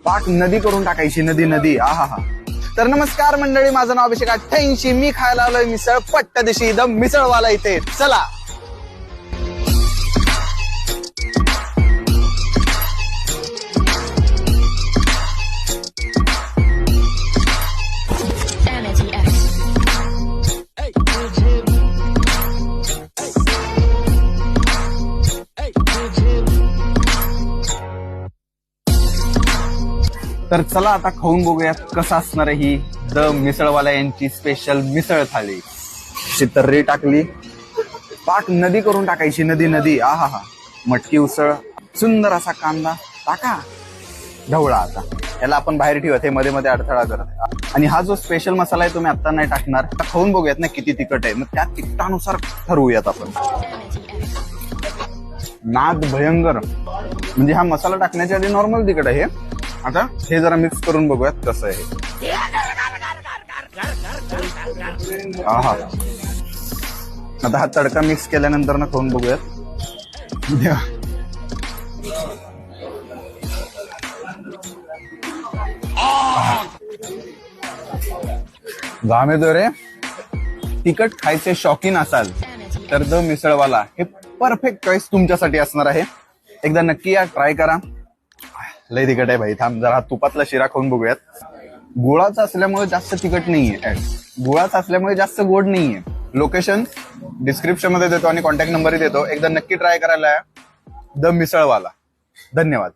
पाक नदी करून टाकायची, नदी नदी. आहा हा. तर नमस्कार मंडळी, माझं नाव अभिषेक 88. मी खायला आलोय मिसळ पट्टदिशी द मिसळवाला इथे. चला. तर चला आता खाऊन बघूयात कसं असणार आहे ही द मिसळवाला यांची स्पेशल मिसळ थाळी. अशी तर्री टाकली, पाक नदी करून टाकायची, नदी नदी. आहा हा. मटकी उसळ, सुंदर असा कांदा टाका, ढवळा. आता याला आपण बाहेर ठेवत, हे मध्ये मध्ये अडथळा करत. आणि हा जो स्पेशल मसाला आहे तो मी आता नाही टाकणार. खाऊन बघूयात ना किती तिखट आहे, मग त्या तिखटानुसार ठरवूयात आपण. नाद भयंकर, म्हणजे हा मसाला टाकण्याच्या आधी नॉर्मल तिखट आहे. आता हे जरा मिक्स करून बघूयात कसं आहे. आहा. आता हा तडका मिक्स केल्यानंतर ना खाऊन बघूयात. घाम येतो रे. तिखट खायचे शौकीन असाल तर द मिसळवाला हे परफेक्ट चॉईस तुमच्यासाठी असणार आहे. एकदा नक्की या, ट्राय करा. लय तिखट आहे भाई. थांब जरा तुपातला शिरा खाऊन बघूयात. गुळाचा असल्यामुळे जास्त तिखट नाहीये, गुळाचा असल्यामुळे जास्त गोड नाहीये. लोकेशन डिस्क्रिप्शन मध्ये देतो आणि कॉन्टॅक्ट नंबरही देतो. एकदा नक्की ट्राय करायला द मिसळवाला. धन्यवाद.